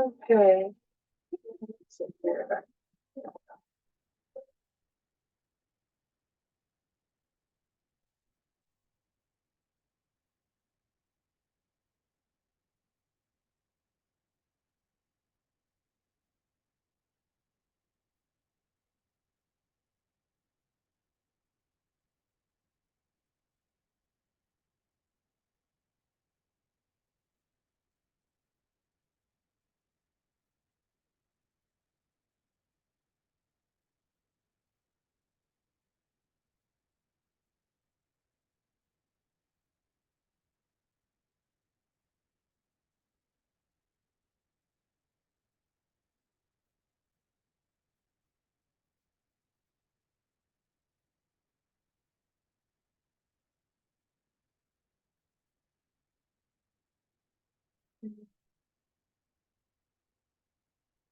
Okay. Let's see here.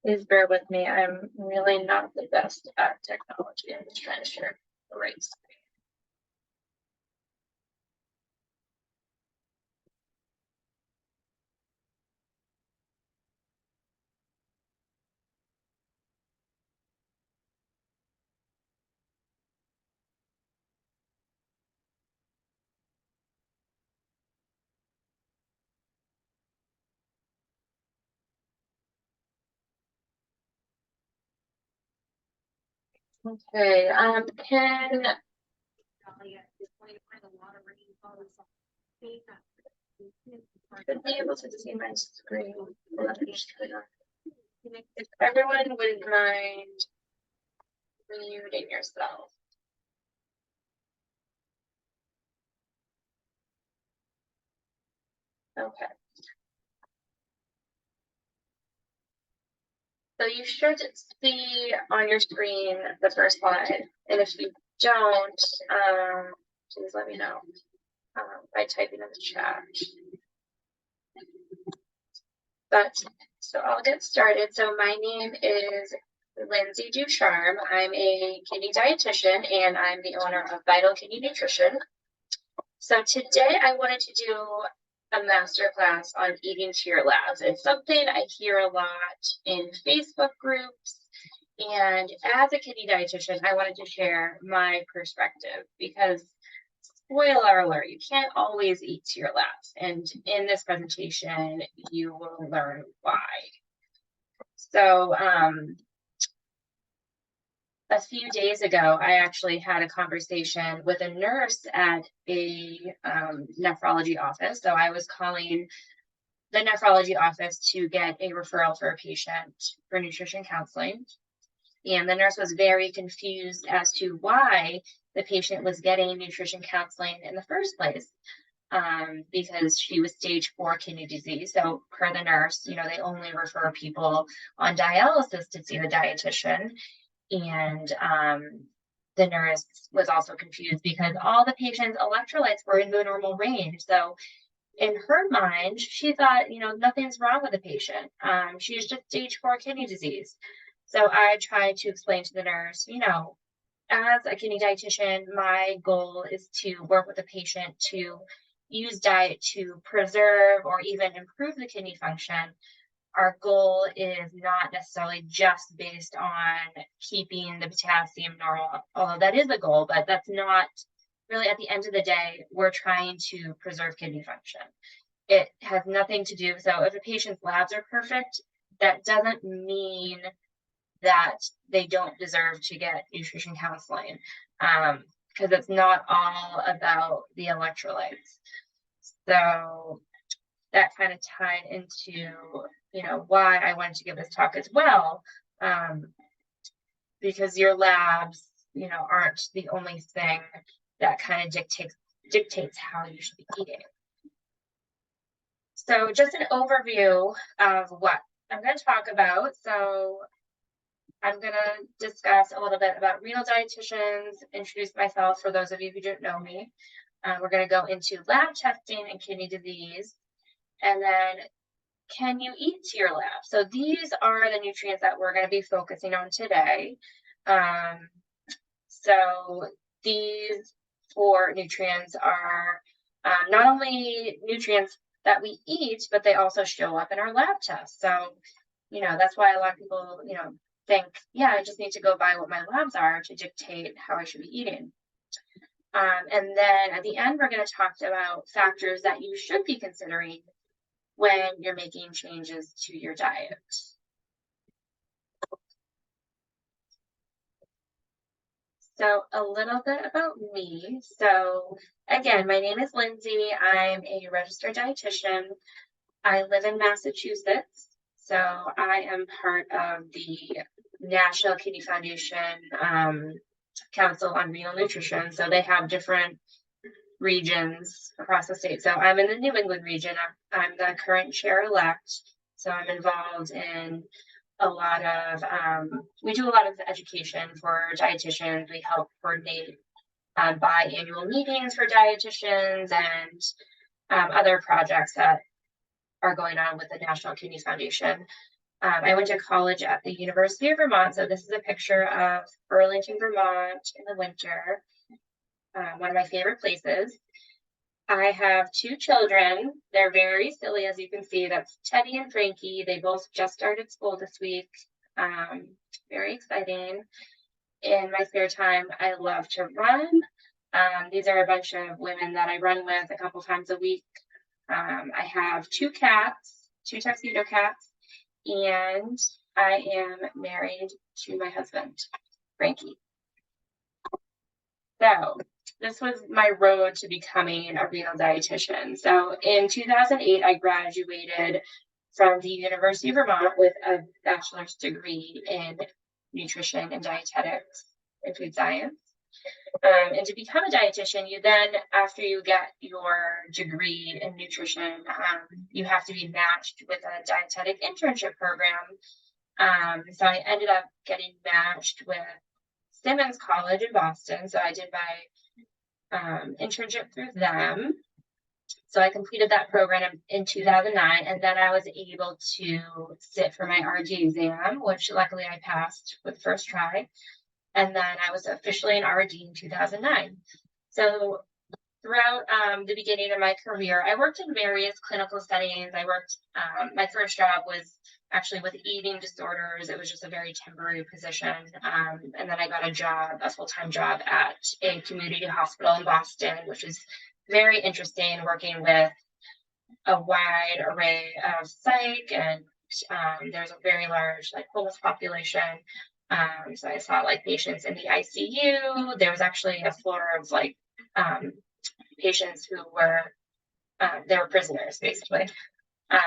Please bear with me. I'm really not the best at technology. I'm just trying to share the right screen. Okay, should be able to see my screen. If everyone wouldn't mind muting yourself. Okay. So you should see on your screen the first slide, and if you don't, please let me know by typing in the chat. But so I'll get started. So my name is Lindsay Ducharme. I'm a kidney dietitian and I'm the owner of Vital Kidney Nutrition. So today I wanted to do a masterclass on eating to your labs. It's something I hear a lot in Facebook groups. And as a kidney dietitian, I wanted to share my perspective because, spoiler alert, you can't always eat to your labs. And in this presentation, you will learn why. So a few days ago, I actually had a conversation with a nurse at a nephrology office. So I was calling the nephrology office to get a referral for a patient for nutrition counseling. And the nurse was very confused as to why the patient was getting nutrition counseling in the first place, because she was stage 4 kidney disease. So per the nurse, they only refer people on dialysis to see the dietitian. And the nurse was also confused because all the patient's electrolytes were in the normal range. So in her mind, she thought, nothing's wrong with the patient. She's just stage 4 kidney disease. So I tried to explain to the nurse, as a kidney dietitian, my goal is to work with the patient to use diet to preserve or even improve the kidney function. Our goal is not necessarily just based on keeping the potassium normal, although that is a goal, but that's not really, at the end of the day, we're trying to preserve kidney function. It has nothing to do, so if a patient's labs are perfect, that doesn't mean that they don't deserve to get nutrition counseling, because it's not all about the electrolytes. So that kind of tied into, why I wanted to give this talk as well, because your labs, aren't the only thing that kind of dictates how you should be eating. So just an overview of what I'm going to talk about. So I'm going to discuss a little bit about renal dietitians, introduce myself for those of you who don't know me. We're going to go into lab testing and kidney disease, and then can you eat to your lab? So these are the nutrients that we're going to be focusing on today. So these 4 nutrients are not only nutrients that we eat, but they also show up in our lab tests. So that's why a lot of people, think, yeah, I just need to go by what my labs are to dictate how I should be eating. And then at the end, we're going to talk about factors that you should be considering when you're making changes to your diet. So a little bit about me. So again, my name is Lindsay. I'm a registered dietitian. I live in Massachusetts. So I am part of the National Kidney Foundation Council on Renal Nutrition. So they have different regions across the state. So I'm in the New England region. I'm the current chair-elect. So I'm involved in a lot of, we do a lot of education for dietitians. We help coordinate biannual meetings for dietitians and other projects that are going on with the National Kidney Foundation. I went to college at the University of Vermont. So this is a picture of Burlington, Vermont in the winter. One of my favorite places. I have two children. They're very silly, as you can see. That's Teddy and Frankie. They both just started school this week. Very exciting. In my spare time, I love to run. These are a bunch of women that I run with a couple times a week. I have two cats, two tuxedo cats, and I am married to my husband, Frankie. So this was my road to becoming a renal dietitian. So in 2008, I graduated from the University of Vermont with a bachelor's degree in nutrition and dietetics and food science. And to become a dietitian, you then, after you get your degree in nutrition, you have to be matched with a dietetic internship program. So I ended up getting matched with Simmons College in Boston. So I did my internship through them. So I completed that program in 2009, and then I was able to sit for my RD exam, which luckily I passed with first try. And then I was officially an RD in 2009. So throughout the beginning of my career, I worked in various clinical settings. My first job was actually with eating disorders. It was just a very temporary position. And then I got a full-time job at a community hospital in Boston, which is very interesting, working with a wide array of psych, and there's a very large homeless population. So I saw patients in the ICU. There was actually a floor of patients who were they were prisoners basically.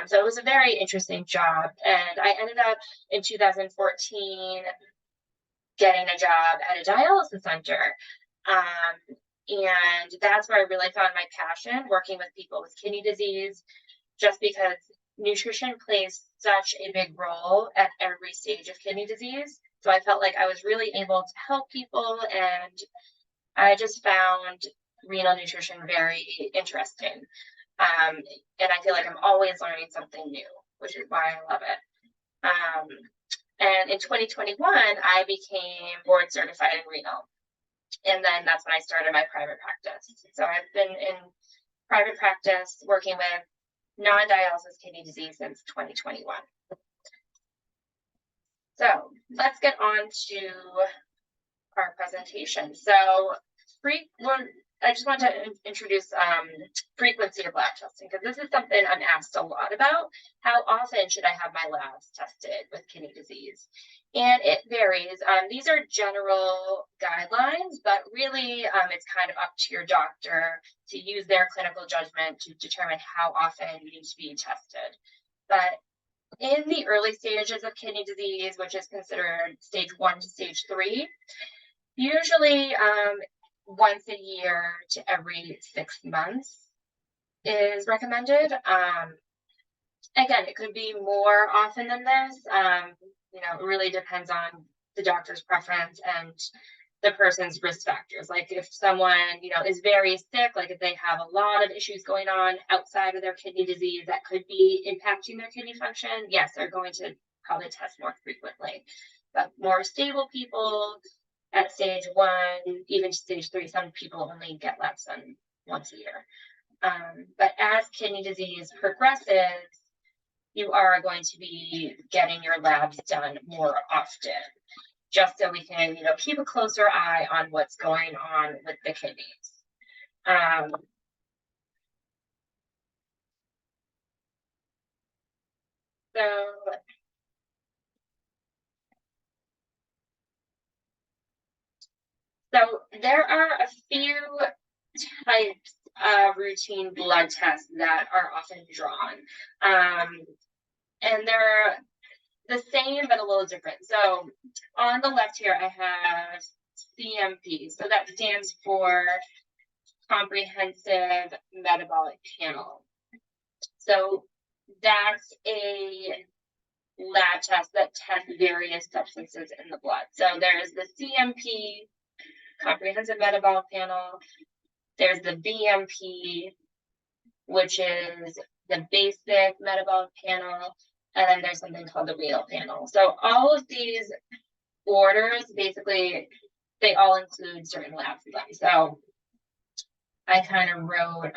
So it was a very interesting job, and I ended up in 2014 getting a job at a dialysis center. And that's where I really found my passion, working with people with kidney disease, just because nutrition plays such a big role at every stage of kidney disease. So I felt like I was really able to help people, and I just found renal nutrition very interesting. And I feel like I'm always learning something new, which is why I love it. And in 2021, I became board certified in renal. And then that's when I started my private practice. So I've been in private practice working with non-dialysis kidney disease since 2021. So let's get on to our presentation. So I just want to introduce frequency of lab testing, because this is something I'm asked a lot about. How often should I have my labs tested with kidney disease? And it varies. These are general guidelines, but really it's kind of up to your doctor to use their clinical judgment to determine how often you need to be tested. But in the early stages of kidney disease, which is considered stage 1 to stage 3, usually once a year to every 6 months is recommended. Again, it could be more often than this. It really depends on the doctor's preference and the person's risk factors. Like if someone, is very sick, like if they have a lot of issues going on outside of their kidney disease that could be impacting their kidney function, yes, they're going to probably test more frequently. But more stable people at stage 1, even stage 3, some people only get labs done once a year. But as kidney disease progresses, you are going to be getting your labs done more often, just so we can, keep a closer eye on what's going on with the kidneys. So there are a few types of routine blood tests that are often drawn. And they're the same but a little different. So on the left here, I have CMP. So that stands for Comprehensive Metabolic Panel. So that's a lab test that tests various substances in the blood. So there's the CMP, Comprehensive Metabolic Panel. There's the BMP, which is the Basic Metabolic Panel. And then there's something called the renal panel. So all of these orders, basically, they all include certain labs. So I kind of wrote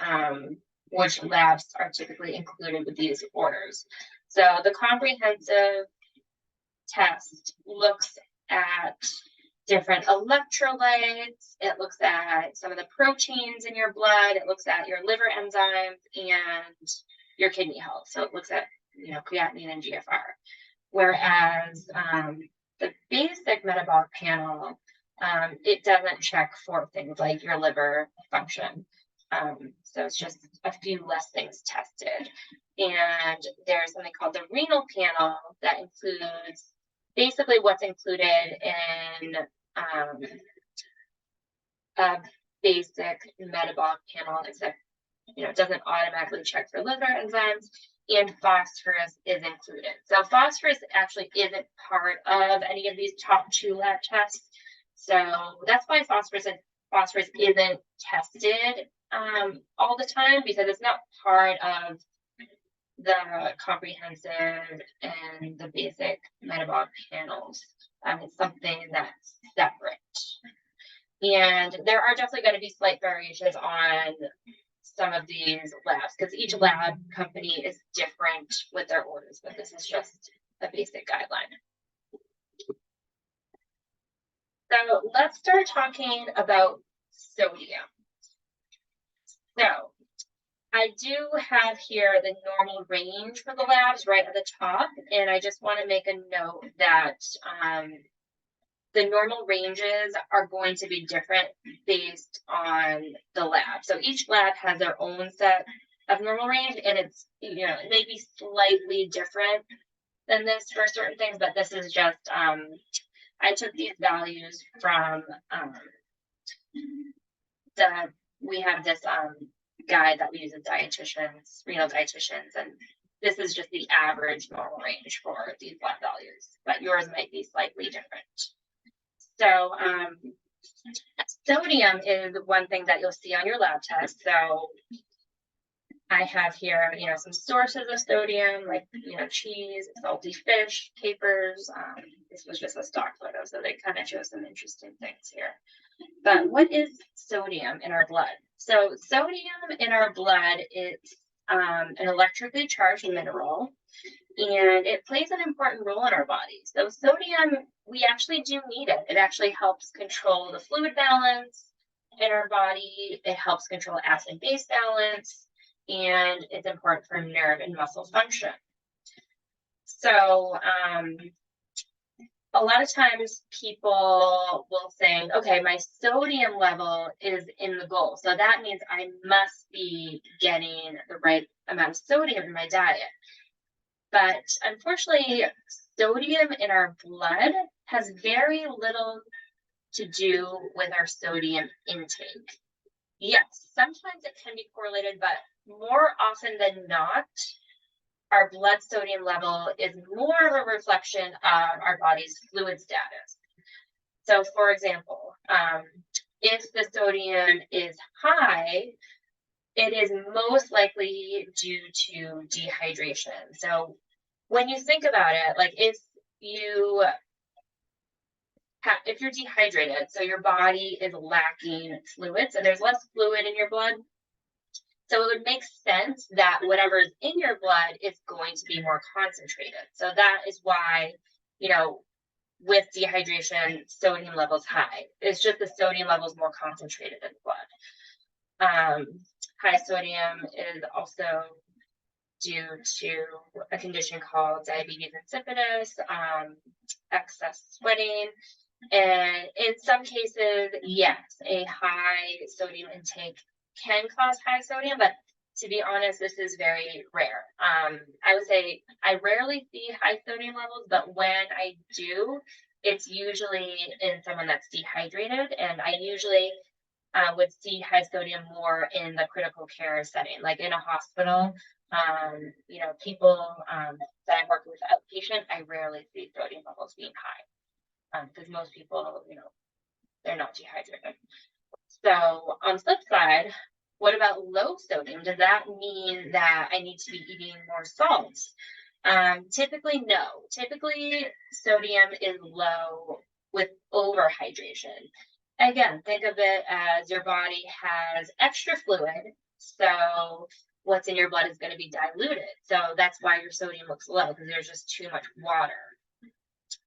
which labs are typically included with these orders. So the comprehensive test looks at different electrolytes. It looks at some of the proteins in your blood. It looks at your liver enzymes and your kidney health. So it looks at creatinine and GFR. Whereas the basic metabolic panel, it doesn't check for things like your liver function. So it's just a few less things tested. And there's something called the renal panel that includes basically what's included in a basic metabolic panel, except it doesn't automatically check for liver enzymes, and phosphorus is included. So phosphorus actually isn't part of any of these top two lab tests. So that's why phosphorus isn't tested all the time, because it's not part of the comprehensive and the basic metabolic panels. It's something that's separate. And there are definitely going to be slight variations on some of these labs, because each lab company is different with their orders, but this is just a basic guideline. So let's start talking about sodium. So I do have here the normal range for the labs right at the top, and I just want to make a note that the normal ranges are going to be different based on the lab. So each lab has their own set of normal range, and it's, it may be slightly different than this for certain things, but this is just, I took these values from we have this guide that we use as dietitians, renal dietitians, and this is just the average normal range for these blood values, but yours might be slightly different. So sodium is one thing that you'll see on your lab test. So I have here, some sources of sodium, like, cheese, salty fish, capers. This was just a stock photo, so they kind of show some interesting things here. But what is sodium in our blood? So sodium in our blood is an electrically charged mineral, and it plays an important role in our body. So sodium, we actually do need it. It actually helps control the fluid balance in our body. It helps control acid-base balance, and it's important for nerve and muscle function. So a lot of times people will think, okay, my sodium level is in the goal, so that means I must be getting the right amount of sodium in my diet. But unfortunately, sodium in our blood has very little to do with our sodium intake. Yes, sometimes it can be correlated, but more often than not, our blood sodium level is more of a reflection of our body's fluid status. So, for example, if the sodium is high, it is most likely due to dehydration. So when you think about it, like if you're dehydrated, so your body is lacking fluid, so there's less fluid in your blood, So it would make sense that whatever is in your blood is going to be more concentrated. So that is why, you know, with dehydration, sodium levels high. It's just the sodium levels more concentrated in the blood. High sodium is also due to a condition called diabetes insipidus, excess sweating, and in some cases, yes, a high sodium intake can cause high sodium, but to be honest, this is very rare. I would say I rarely see high sodium levels, but when I do, it's usually in someone that's dehydrated, and I usually would see high sodium more in the critical care setting, like in a hospital. People that I work with outpatient, I rarely see sodium levels being high because most people, they're not dehydrated. So on the flip side, what about low sodium? Does that mean that I need to be eating more salt? Typically, no. Typically, sodium is low with overhydration. Again, think of it as your body has extra fluid, so what's in your blood is going to be diluted. So that's why your sodium looks low, because there's just too much water.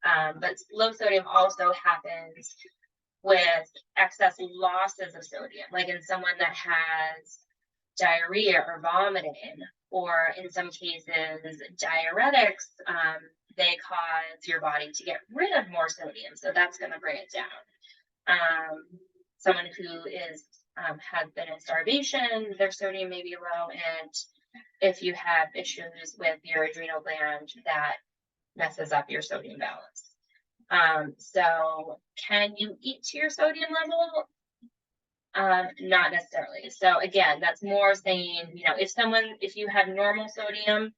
But low sodium also happens with excess losses of sodium, like in someone that has diarrhea or vomiting, or in some cases, diuretics, they cause your body to get rid of more sodium. So that's going to bring it down. Someone who has been in starvation, their sodium may be low. And if you have issues with your adrenal gland, that messes up your sodium balance. So can you eat to your sodium level? Not necessarily. So again, that's more saying, if you have normal sodium,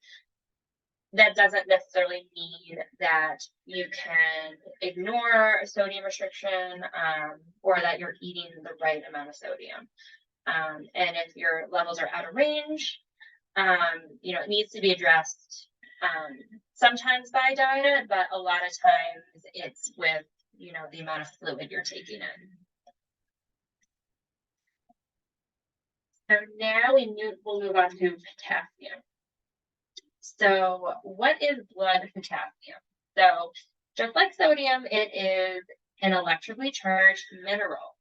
that doesn't necessarily mean that you can ignore a sodium restriction or that you're eating the right amount of sodium. And if your levels are out of range, it needs to be addressed sometimes by diet, but a lot of times it's with, the amount of fluid you're taking in. So now we'll move on to potassium. So what is blood potassium? So just like sodium, it is an electrically charged mineral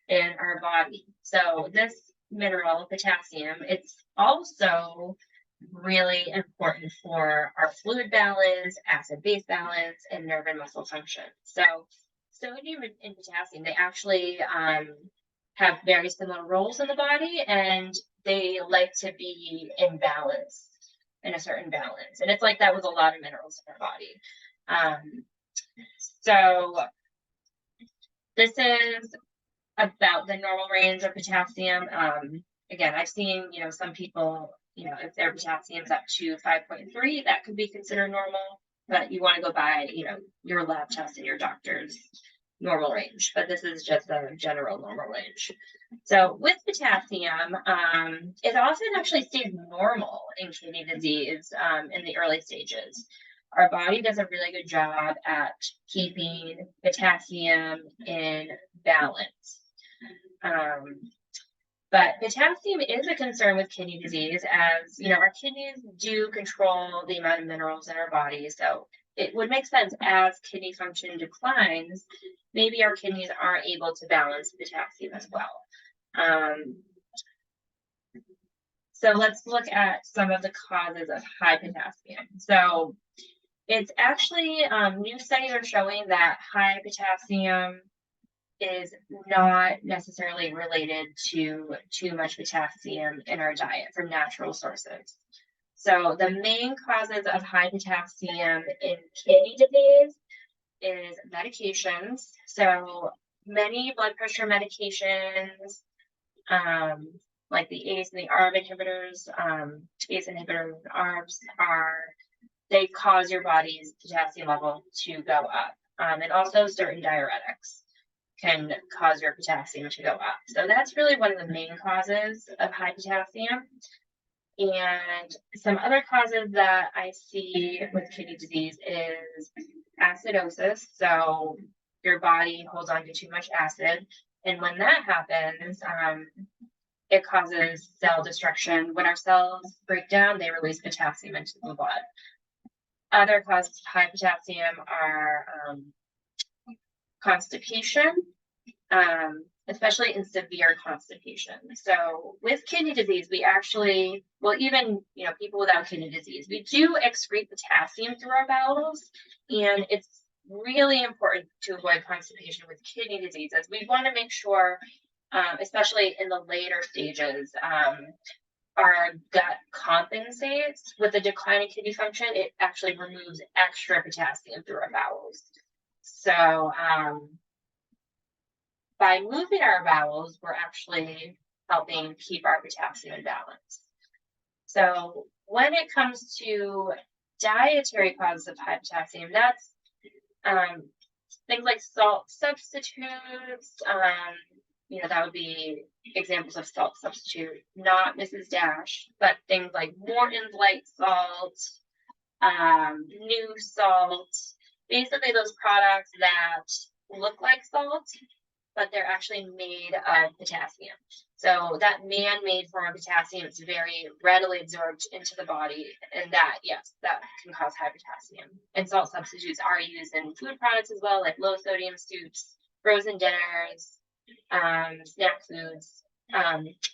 in our body. So this mineral, potassium, it's also really important for our fluid balance, acid-base balance, and nerve and muscle function. So sodium and potassium, they actually have very similar roles in the body, and they like to be in balance, in a certain balance. And it's like that with a lot of minerals in our body. So this is about the normal range of potassium. Again, I've seen, some people, if their potassium's up to 5.3, that could be considered normal, but you want to go by, your lab test and your doctor's normal range, but this is just a general normal range. So with potassium, it often actually stays normal in kidney disease in the early stages. Our body does a really good job at keeping potassium in balance. But potassium is a concern with kidney disease, as our kidneys do control the amount of minerals in our body. So it would make sense as kidney function declines, maybe our kidneys aren't able to balance potassium as well. So let's look at some of the causes of high potassium. So it's actually, new studies are showing that high potassium is not necessarily related to too much potassium in our diet from natural sources. So the main causes of high potassium in kidney disease is medications. So many blood pressure medications, like the ACE and the ARB inhibitors, ACE inhibitors and ARBs they cause your body's potassium level to go up. And also certain diuretics can cause your potassium to go up. So that's really one of the main causes of high potassium. And some other causes that I see with kidney disease is acidosis. So your body holds on to too much acid. And when that happens, it causes cell destruction. When our cells break down, they release potassium into the blood. Other causes of high potassium are constipation, especially in severe constipation. So with kidney disease, we actually, well, even, people without kidney disease, we do excrete potassium through our bowels, and it's really important to avoid constipation with kidney disease, as we want to make sure, especially in the later stages, our gut compensates with the decline in kidney function. It actually removes extra potassium through our bowels. So by moving our bowels, we're actually helping keep our potassium in balance. So when it comes to dietary causes of high potassium, that's things like salt substitutes. That would be examples of salt substitute, not Mrs. Dash, but things like Morton's light salt, new salt, basically those products that look like salt, but they're actually made of potassium. So that man-made form of potassium is very readily absorbed into the body, and that, yes, that can cause high potassium. And salt substitutes are used in food products as well, like low sodium soups, frozen dinners, snack foods.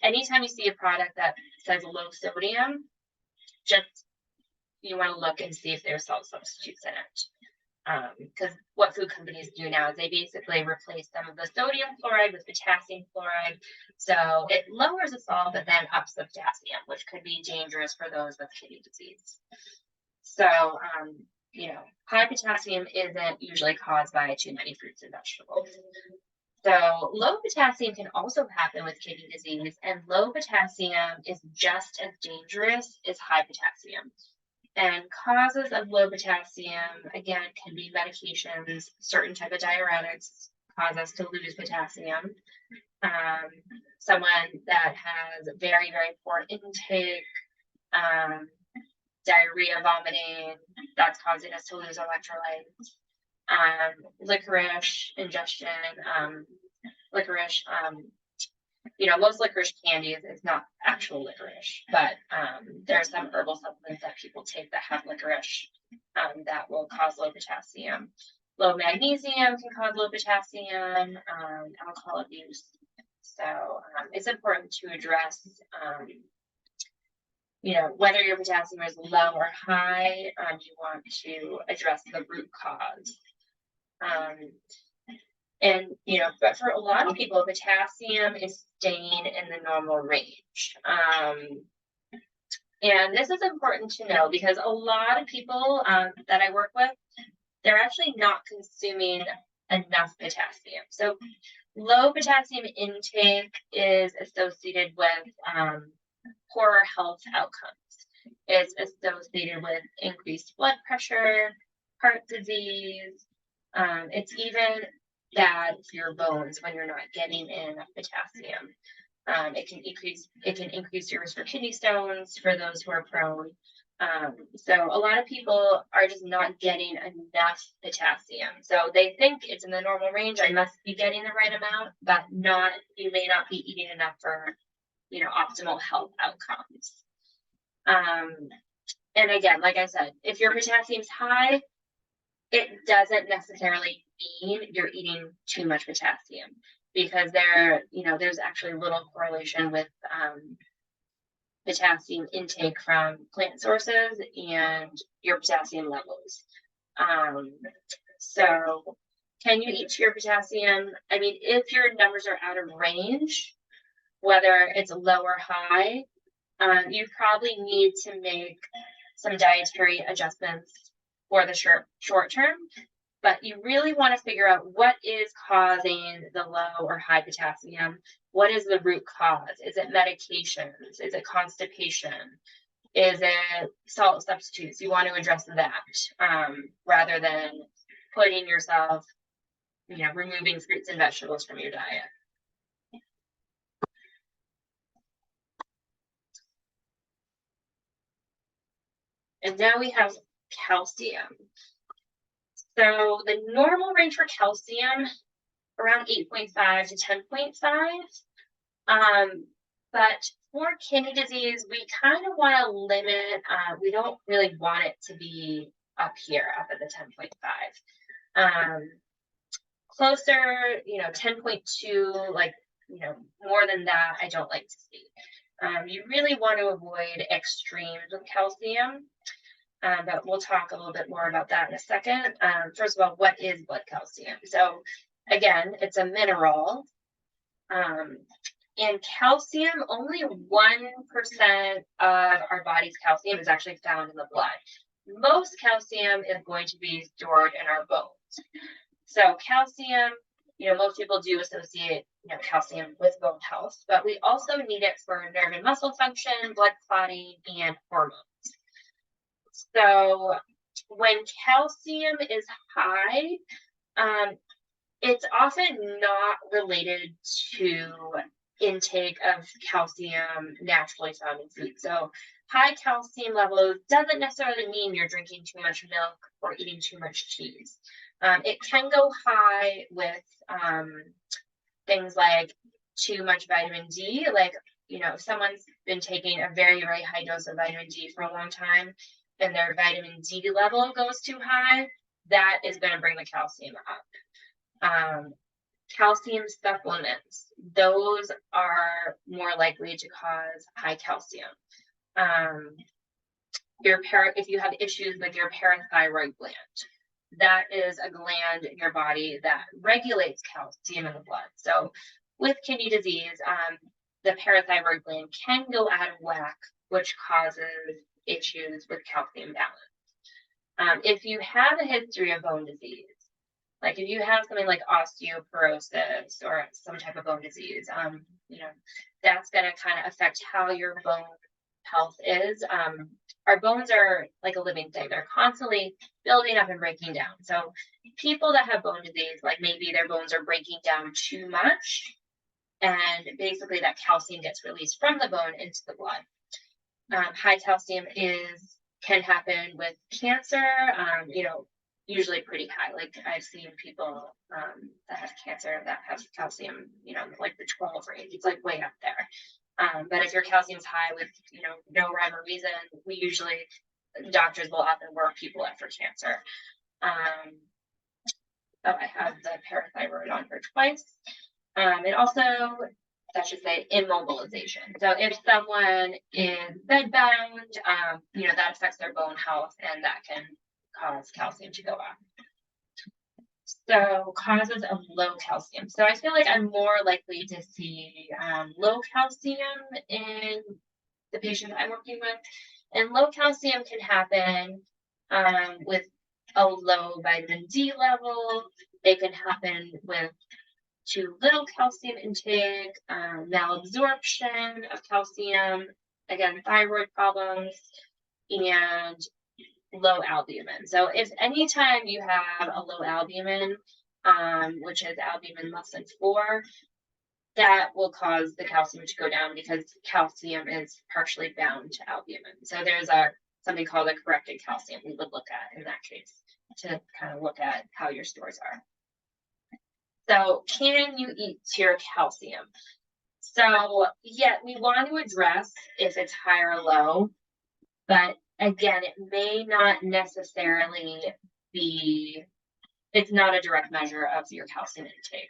Anytime you see a product that says low sodium, just you want to look and see if there's salt substitutes in it. Because what food companies do now is they basically replace some of the sodium chloride with potassium chloride. So it lowers the salt, but then ups the potassium, which could be dangerous for those with kidney disease. So, high potassium isn't usually caused by too many fruits and vegetables. So low potassium can also happen with kidney disease, and low potassium is just as dangerous as high potassium. And causes of low potassium, again, can be medications. Certain type of diuretics cause us to lose potassium. Someone that has very, very poor intake, diarrhea, vomiting, that's causing us to lose electrolytes. Licorice ingestion, licorice, most licorice candy is not actual licorice, but there are some herbal supplements that people take that have licorice that will cause low potassium. Low magnesium can cause low potassium, alcohol abuse. So it's important to address, whether your potassium is low or high, you want to address the root cause. But for a lot of people, potassium is staying in the normal range. And this is important to know because a lot of people that I work with, they're actually not consuming enough potassium. So low potassium intake is associated with poorer health outcomes. It's associated with increased blood pressure, heart disease. It's even bad for your bones when you're not getting enough potassium. It can increase your risk for kidney stones for those who are prone. So a lot of people are just not getting enough potassium. So they think it's in the normal range. I must be getting the right amount, but you may not be eating enough for, optimal health outcomes. And again, like I said, if your potassium's high, it doesn't necessarily mean you're eating too much potassium, because there's actually little correlation with potassium intake from plant sources and your potassium levels. So can you eat to your potassium? I mean, if your numbers are out of range, whether it's low or high, you probably need to make some dietary adjustments for the short term, but you really want to figure out what is causing the low or high potassium. What is the root cause? Is it medications? Is it constipation? Is it salt substitutes? You want to address that rather than putting yourself, removing fruits and vegetables from your diet. And now we have calcium. So the normal range for calcium, around 8.5 to 10.5. But for kidney disease, we kind of want to limit, we don't really want it to be up here, up at the 10.5. Closer, 10.2, like, more than that, I don't like to see. You really want to avoid extremes with calcium, but we'll talk a little bit more about that in a second. First of all, what is blood calcium? So again, it's a mineral. And calcium, only 1% of our body's calcium is actually found in the blood. Most calcium is going to be stored in our bones. So calcium, most people do associate, calcium with bone health, but we also need it for nerve and muscle function, blood clotting, and hormones. So when calcium is high, it's often not related to intake of calcium naturally found in food. So high calcium levels doesn't necessarily mean you're drinking too much milk or eating too much cheese. It can go high with things like too much vitamin D. Like, if someone's been taking a very, very high dose of vitamin D for a long time and their vitamin D level goes too high, that is going to bring the calcium up. Calcium supplements, those are more likely to cause high calcium. If you have issues with your parathyroid gland, that is a gland in your body that regulates calcium in the blood. So with kidney disease, the parathyroid gland can go out of whack, which causes issues with calcium balance. If you have a history of bone disease, like if you have something like osteoporosis or some type of bone disease, that's going to kind of affect how your bone health is. Our bones are like a living thing. They're constantly building up and breaking down. So people that have bone disease, like maybe their bones are breaking down too much, and basically that calcium gets released from the bone into the blood. High calcium can happen with cancer, usually pretty high. Like I've seen people that have cancer that have calcium, like the 12 range. It's like way up there. But if your calcium's high with, no rhyme or reason, doctors will often work people up for cancer. I have the parathyroid on for twice. And also, that should say immobilization. So if someone is bedbound, that affects their bone health, and that can cause calcium to go up. So causes of low calcium. So I feel like I'm more likely to see low calcium in the patients I'm working with. And low calcium can happen with a low vitamin D level. It can happen with too little calcium intake, malabsorption of calcium, again, thyroid problems, and low albumin. So if anytime you have a low albumin, which is albumin less than 4, that will cause the calcium to go down because calcium is partially bound to albumin. So there's something called a corrected calcium we would look at in that case to kind of look at how your stores are. So can you eat to your calcium? So yeah, we want to address if it's high or low, but again, it may not necessarily be, it's not a direct measure of your calcium intake.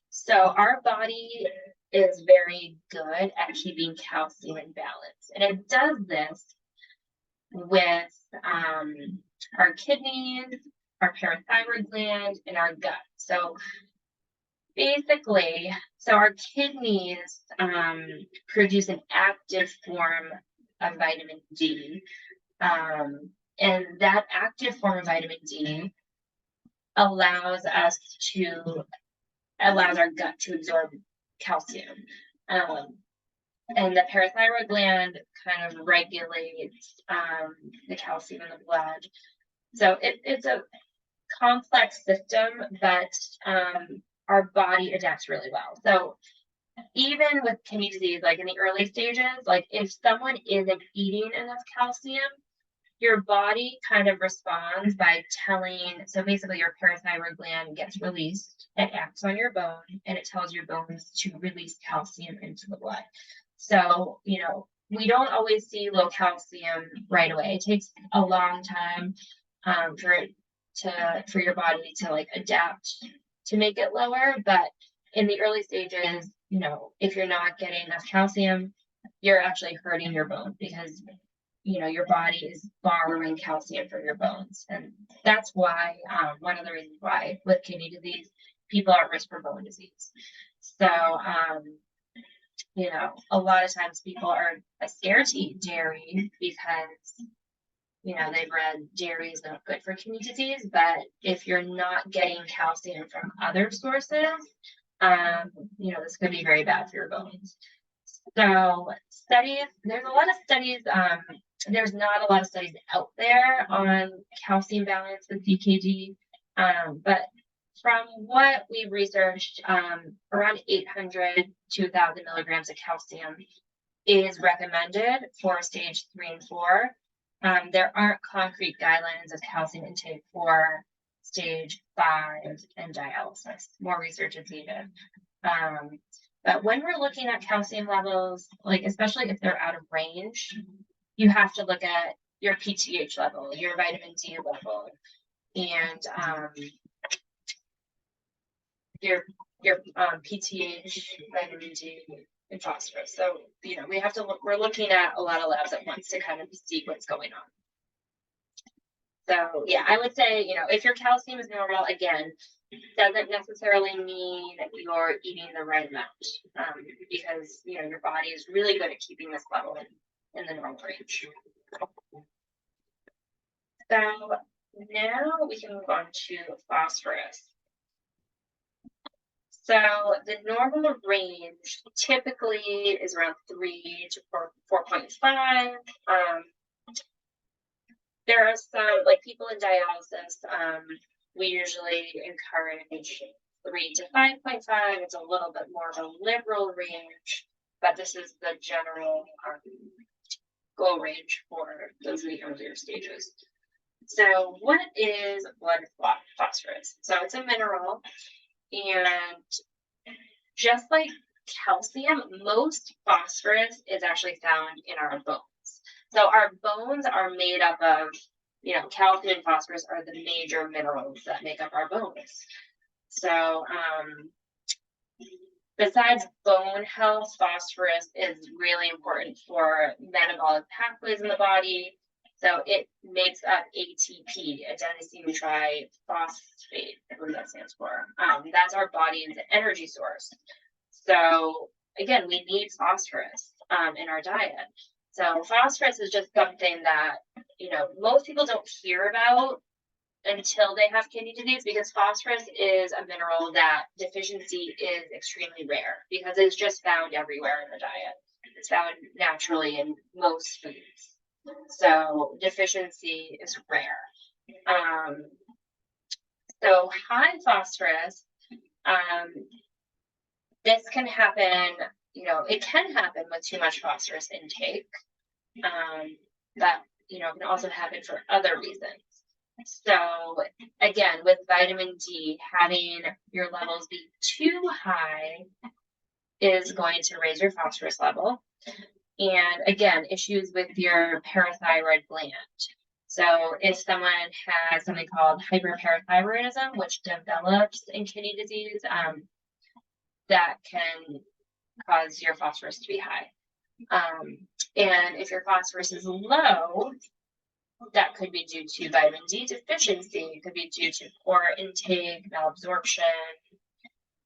So our body is very good at keeping calcium in balance. And it does this with our kidneys, our parathyroid gland, and our gut. So basically, our kidneys produce an active form of vitamin D. And that active form of vitamin D allows our gut to absorb calcium. And the parathyroid gland kind of regulates the calcium in the blood. So it's a complex system, but our body adapts really well. So even with kidney disease, like in the early stages, like if someone isn't eating enough calcium, your body kind of responds by telling, so basically your parathyroid gland gets released, it acts on your bone, and it tells your bones to release calcium into the blood. So, we don't always see low calcium right away. It takes a long time for your body to like adapt to make it lower. But in the early stages, if you're not getting enough calcium, you're actually hurting your bone because your body is borrowing calcium from your bones. And that's why, one of the reasons why with kidney disease, people are at risk for bone disease. So, a lot of times people are scared to eat dairy because, they've read dairy is not good for kidney disease. But if you're not getting calcium from other sources, this could be very bad for your bones. So there's a lot of studies, there's not a lot of studies out there on calcium balance with DKD, but from what we've researched, around 800 to 1,000 milligrams of calcium is recommended for stage 3 and 4. There aren't concrete guidelines of calcium intake for stage 5 and dialysis. More research is needed. But when we're looking at calcium levels, like especially if they're out of range, you have to look at your PTH level, your vitamin D level, and your PTH, vitamin D, and phosphorus. So we have to look. We're looking at a lot of labs at once to kind of see what's going on. So yeah, I would say if your calcium is normal, again, doesn't necessarily mean you're eating the right amount, because your body is really good at keeping this level in the normal range. So now we can move on to phosphorus. So the normal range typically is around 3 to 4.5. There are some, like people in dialysis, we usually encourage 3 to 5.5. It's a little bit more of a liberal range, but this is the general goal range for those in the earlier stages. So what is blood phosphorus? So it's a mineral, and just like calcium, most phosphorus is actually found in our bones. So our bones are made up of, calcium and phosphorus are the major minerals that make up our bones. So besides bone health, phosphorus is really important for metabolic pathways in the body. So it makes up ATP, adenosine triphosphate, I believe that stands for. That's our body's energy source. So again, we need phosphorus in our diet. So phosphorus is just something that, most people don't hear about until they have kidney disease, because phosphorus is a mineral that deficiency is extremely rare because it's just found everywhere in the diet. It's found naturally in most foods. So deficiency is rare. So high phosphorus, this can happen, it can happen with too much phosphorus intake. That, can also happen for other reasons. So again, with vitamin D, having your levels be too high is going to raise your phosphorus level. And again, issues with your parathyroid gland. So if someone has something called hyperparathyroidism, which develops in kidney disease, that can cause your phosphorus to be high. And if your phosphorus is low, that could be due to vitamin D deficiency. It could be due to poor intake, malabsorption.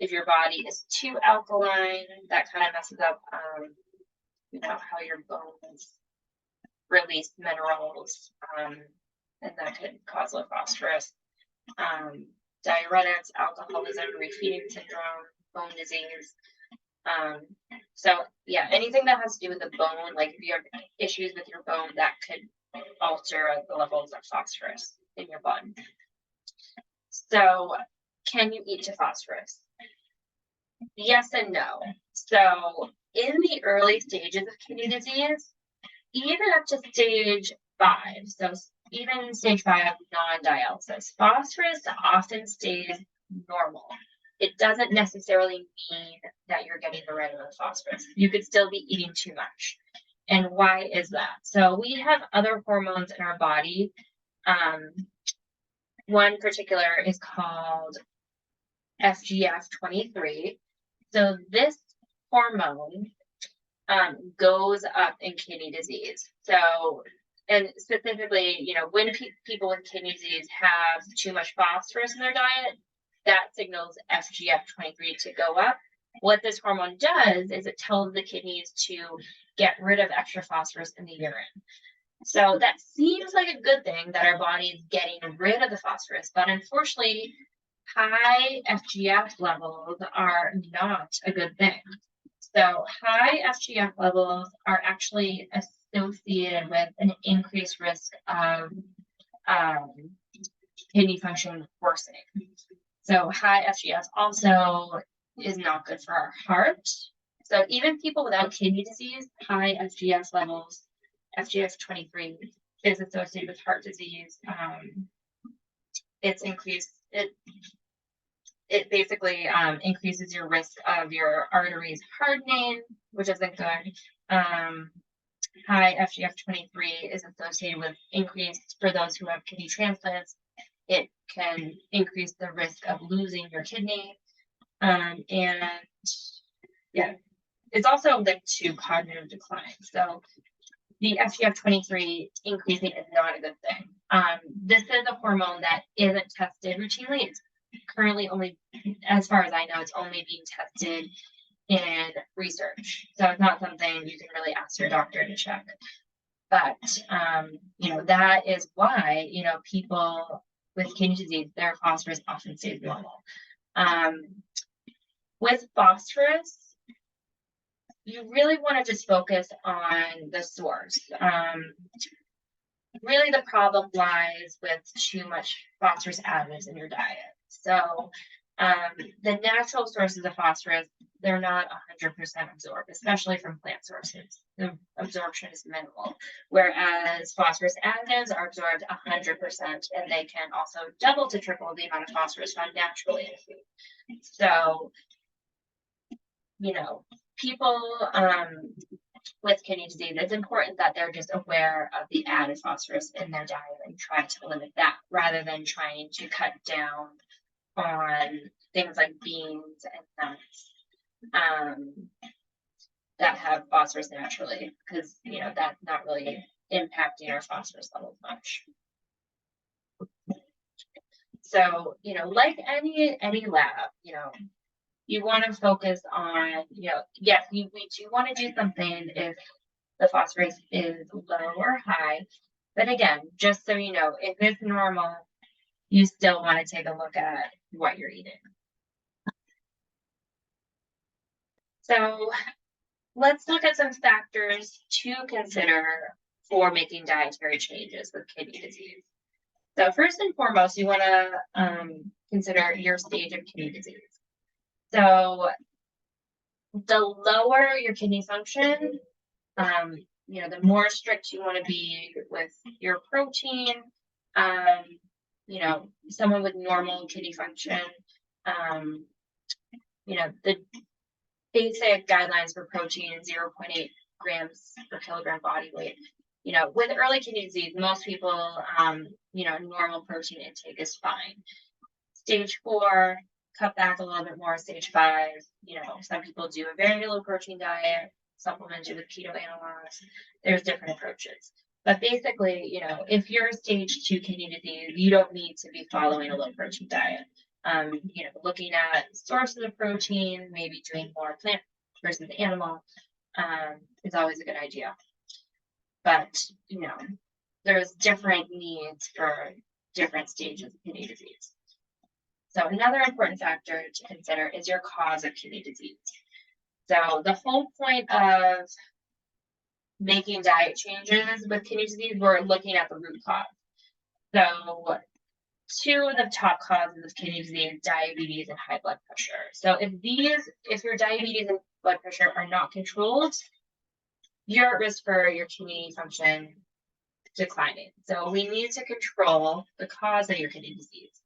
If your body is too alkaline, that kind of messes up, how your bones release minerals, and that could cause low phosphorus. Diuretics, alcoholism, refeeding syndrome, bone disease. So yeah, anything that has to do with the bone, like if you have issues with your bone, that could alter the levels of phosphorus in your blood. So can you eat to phosphorus? Yes and no. So in the early stages of kidney disease, even up to stage 5. So even stage 5 non-dialysis, phosphorus often stays normal. It doesn't necessarily mean that you're getting rid of the phosphorus. You could still be eating too much. And why is that? So we have other hormones in our body. One particular is called FGF23. So this hormone goes up in kidney disease. So, and specifically, when people with kidney disease have too much phosphorus in their diet, that signals FGF23 to go up. What this hormone does is it tells the kidneys to get rid of extra phosphorus in the urine. So that seems like a good thing that our body is getting rid of the phosphorus, but unfortunately, high FGF levels are not a good thing. So high FGF levels are actually associated with an increased risk of kidney function worsening. So high FGF also is not good for our heart. So even people without kidney disease, high FGF levels, FGF23 is associated with heart disease. It basically increases your risk of your arteries hardening, which isn't good. High FGF23 is associated with increased, for those who have kidney transplants, it can increase the risk of losing your kidney. And yeah, it's also linked to cognitive decline. So the FGF23 increasing is not a good thing. This is a hormone that isn't tested routinely. It's currently only, as far as I know, it's only being tested in research. So it's not something you can really ask your doctor to check. But, that is why, people with kidney disease, their phosphorus often stays normal. With phosphorus, you really want to just focus on the source. Really, the problem lies with too much phosphorus additives in your diet. So the natural sources of phosphorus, they're not 100% absorbed, especially from plant sources. The absorption is minimal, whereas phosphorus additives are absorbed 100%, and they can also double to triple the amount of phosphorus found naturally in food. So, people with kidney disease, it's important that they're just aware of the added phosphorus in their diet and try to limit that rather than trying to cut down on things like beans and nuts that have phosphorus naturally, because that's not really impacting our phosphorus levels much. So like any lab, you want to focus on, yes, we do want to do something if the phosphorus is low or high, but again, just so you know, if it's normal, you still want to take a look at what you're eating. So let's look at some factors to consider for making dietary changes with kidney disease. So first and foremost, you want to consider your stage of kidney disease. So the lower your kidney function, the more strict you want to be with your protein. Someone with normal kidney function, the basic guidelines for protein is 0.8 grams per kilogram body weight. With early kidney disease, most people, normal protein intake is fine. Stage 4, cut back a little bit more. Stage 5, some people do a very low protein diet, supplemented with keto analogs. There's different approaches. But basically, if you're stage 2 kidney disease, you don't need to be following a low protein diet. Looking at sources of protein, maybe doing more plant versus animal, is always a good idea. But, there's different needs for different stages of kidney disease. So another important factor to consider is your cause of kidney disease. So the whole point of making diet changes with kidney disease, we're looking at the root cause. So 2 of the top causes of kidney disease, diabetes and high blood pressure. So if your diabetes and blood pressure are not controlled, you're at risk for your kidney function declining. So we need to control the cause of your kidney disease.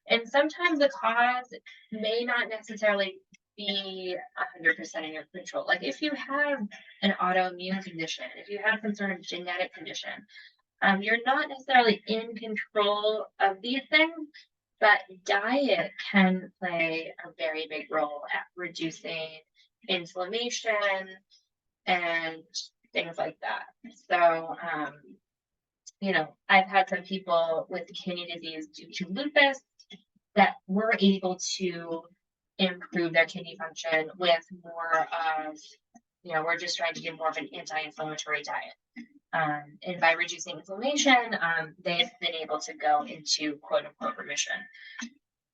And sometimes the cause may not necessarily be 100% in your control. Like if you have an autoimmune condition, if you have some sort of genetic condition, you're not necessarily in control of these things, but diet can play a very big role at reducing inflammation and things like that. So, I've had some people with kidney disease due to lupus that were able to improve their kidney function with more of, we're just trying to do more of an anti-inflammatory diet. And by reducing inflammation, they've been able to go into quote unquote remission.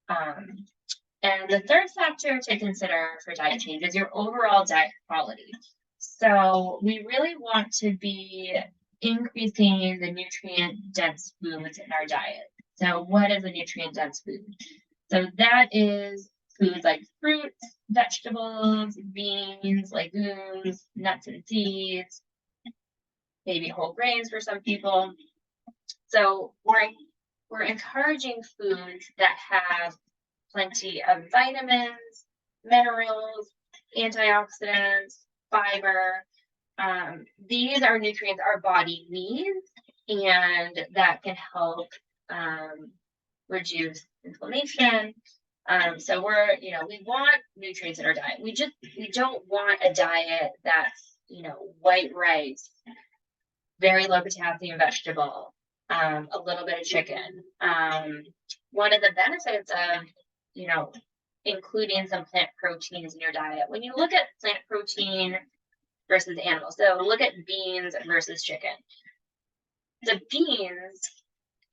And the third factor to consider for diet change is your overall diet quality. So we really want to be increasing the nutrient dense foods in our diet. So what is a nutrient dense food? So that is foods like fruits, vegetables, beans, legumes, nuts and seeds, maybe whole grains for some people. So we're encouraging foods that have plenty of vitamins, minerals, antioxidants, fiber. These are nutrients our body needs, and that can help reduce inflammation. So we want nutrients in our diet. We don't want a diet that's, white rice, very low potassium vegetable, a little bit of chicken. One of the benefits of, including some plant proteins in your diet, when you look at plant protein versus animals, so look at beans versus chicken. The beans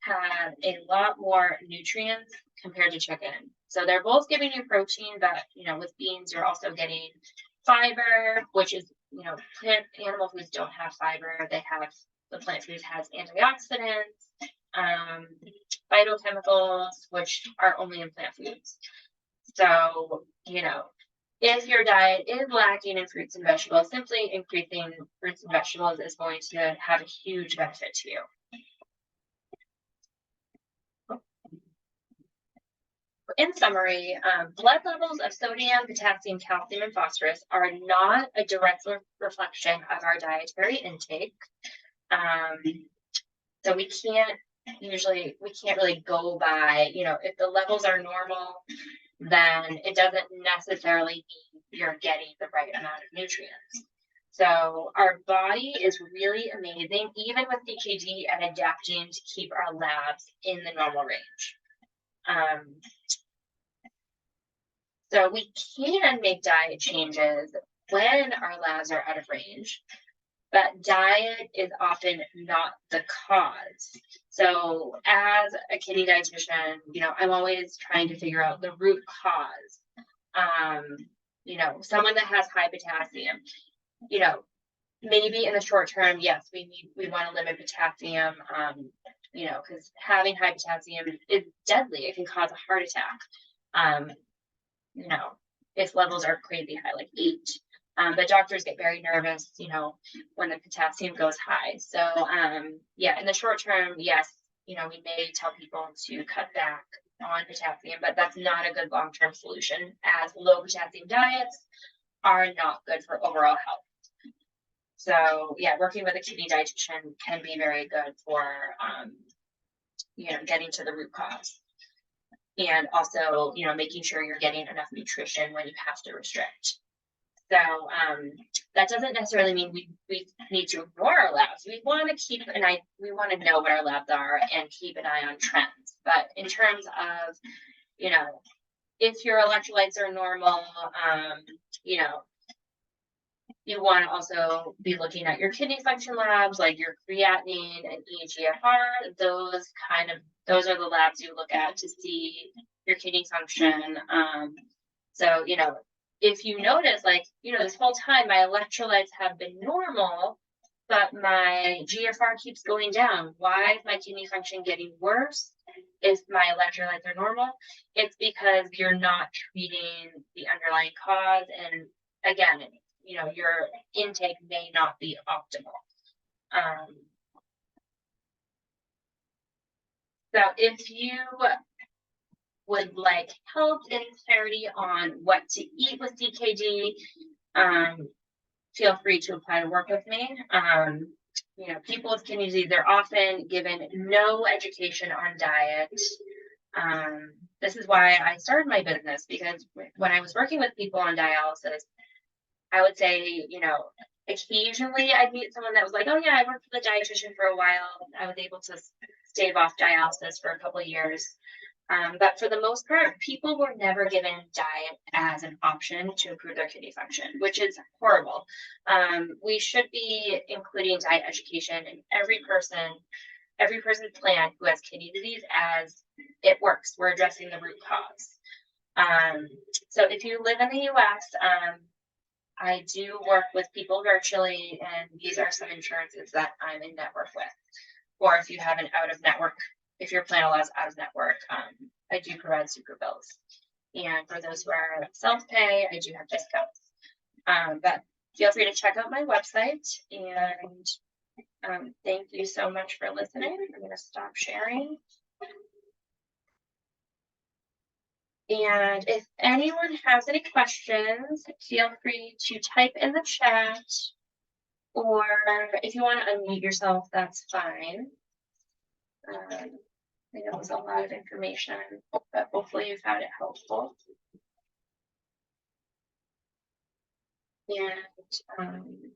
have a lot more nutrients compared to chicken. So they're both giving you protein, but, with beans, you're also getting fiber, which is, animal foods don't have fiber. The plant food has antioxidants, phytochemicals, which are only in plant foods. So, if your diet is lacking in fruits and vegetables, simply increasing fruits and vegetables is going to have a huge benefit to you. In summary, blood levels of sodium, potassium, calcium, and phosphorus are not a direct reflection of our dietary intake. So we can't really go by, if the levels are normal, then it doesn't necessarily mean you're getting the right amount of nutrients. So our body is really amazing, even with DKD, at adapting to keep our labs in the normal range. So we can make diet changes when our labs are out of range, but diet is often not the cause. So as a kidney dietitian, I'm always trying to figure out the root cause. Someone that has high potassium, maybe in the short term, yes, we want to limit potassium, because having high potassium is deadly. It can cause a heart attack. If levels are crazy high, like 8. But doctors get very nervous, when the potassium goes high. So, in the short term, yes, we may tell people to cut back on potassium, but that's not a good long-term solution, as low potassium diets are not good for overall health. So, working with a kidney dietitian can be very good for, getting to the root cause. And also, making sure you're getting enough nutrition when you have to restrict. So that doesn't necessarily mean we need to ignore our labs. We want to know what our labs are and keep an eye on trends. But in terms of, if your electrolytes are normal, you want to also be looking at your kidney function labs, like your creatinine and eGFR. Those are the labs you look at to see your kidney function. So, if you notice, this whole time my electrolytes have been normal, but my GFR keeps going down. Why is my kidney function getting worse if my electrolytes are normal? It's because you're not treating the underlying cause. And again, your intake may not be optimal. So if you would like help and clarity on what to eat with DKD, feel free to apply to work with me. People with kidney disease, they're often given no education on diet. This is why I started my business, because when I was working with people on dialysis, I would say, occasionally I'd meet someone that was like, oh yeah, I worked with a dietitian for a while. I was able to stave off dialysis for a couple of years. But for the most part, people were never given diet as an option to improve their kidney function, which is horrible. We should be including diet education in every person's plan who has kidney disease, as it works. We're addressing the root cause. So if you live in the US, I do work with people virtually, and these are some insurances that I'm in network with. Or if you have an out of network, if your plan allows out of network, I do provide super bills. And for those who are self-pay, I do have discounts. But feel free to check out my website, and thank you so much for listening. I'm going to stop sharing. And if anyone has any questions, feel free to type in the chat, or if you want to unmute yourself, that's fine. I know it was a lot of information, but hopefully you found it helpful. And